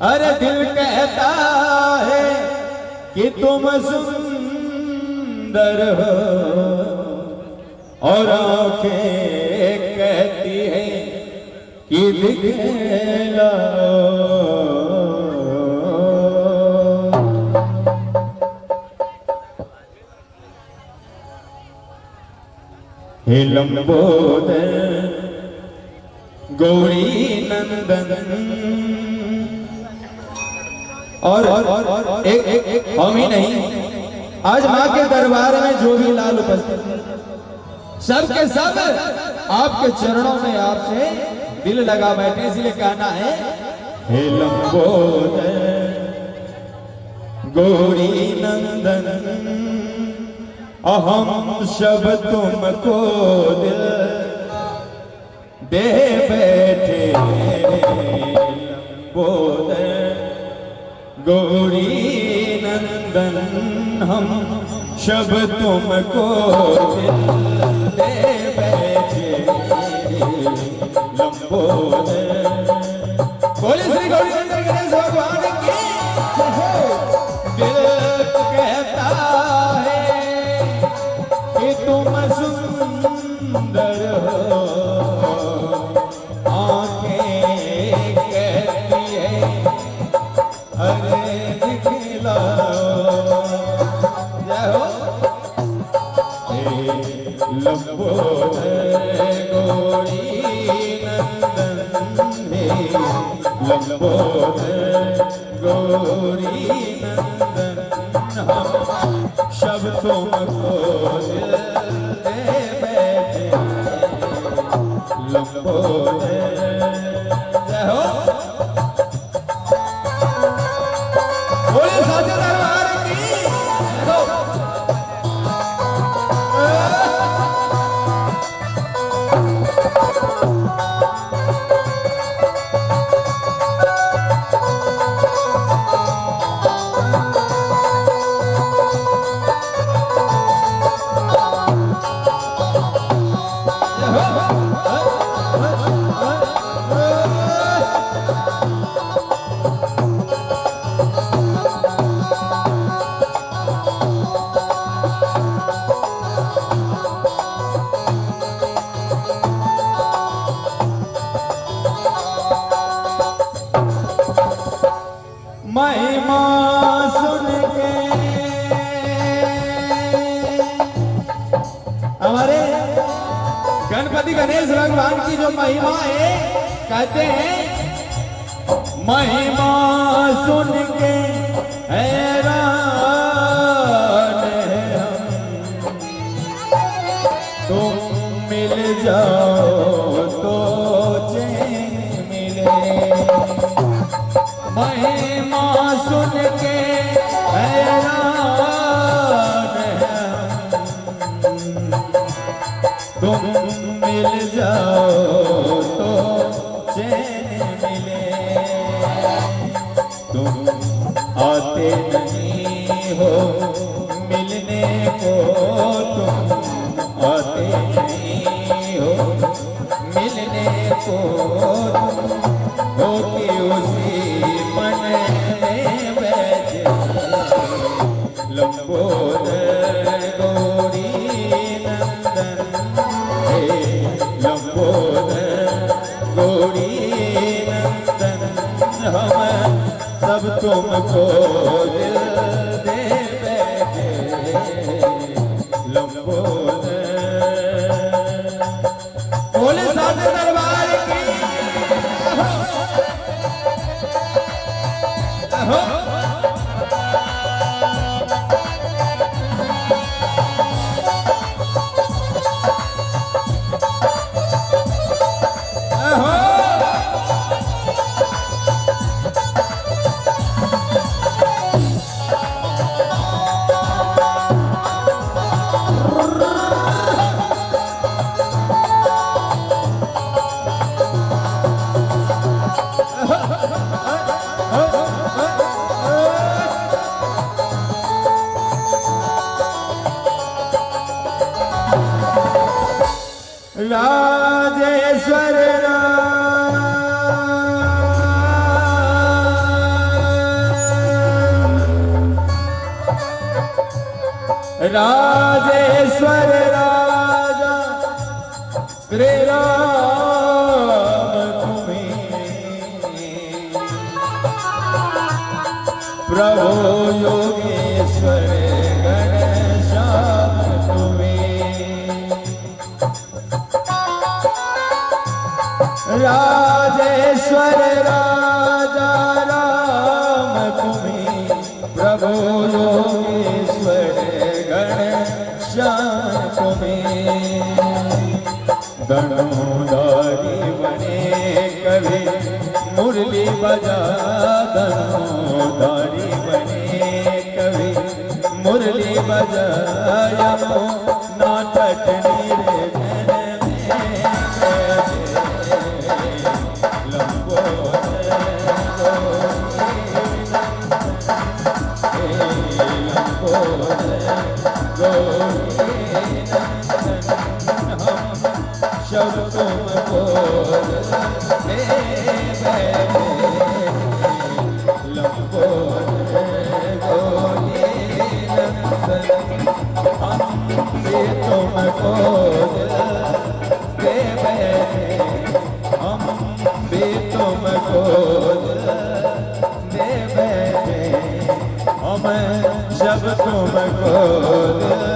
अरे दिल कहता है कि तुम सुंदर हो और आंखें कहती है कि दिखलाओ। हे लंबोदर गौरी नंदन। और एक हम ही नहीं, आज मां के दरबार में जो भी लाल उपस्थित है सब के सब आपके चरणों में आपसे दिल लगा बैठे, इसलिए कहना है हे लंबोदर गौरी नंदन अहम सब तुमको दिल दे बैठे। लंबोदर गौरी नंदन हम सब तुमको दिल दे बैठे। लंबोदर बोले श्री गौरी नंदन गणेश भगवान की। दिल कहता है कि तुम सुंदर हो, आंखें कहती है अरे दिखलाओ। जय हो। लंबोदर गौरी नंदन हे लंबोदर गौरी नंदन हम सब तुमको दिल दे बैठे। लंबोदर जय हो। बोले साचे दरबार की। महिमा सुन के हमारे गणपति गणेश भगवान की जो महिमा है, कहते हैं महिमा सुन के हैरान है हम, तुम मिल जाओ तो चैन मिले। महिमा सुन के हैरान है तुम मिल जाओ तो चैन मिले। तुम आते नहीं हो मिलने को, तुम आते नहीं हो मिलने को, हो कि उसी मन में बैठे। लंबोदर गौरी नंदन हे लंबोदर गौरी नंदन हम सब तुमको दिल दे बैठे। लंबोदर बोले साचे दरबार की। राजेश्वर राजेश्वर राजा श्री राम तुम्हें, प्रभु योगेश्वर घनश्याम तुम्हें। राजेश्वर राजा राम तुम्हें, प्रभु योगेश्वर घनश्याम तुम्हें। धनुधारी बने कभी मुरली बजा, धनुधारी बने कभी मुरली बजा, यमुना तट निर्जन शब तुमको तुमको दे बैठे, हम भी तुमको दे बैठे, हम शब तुमको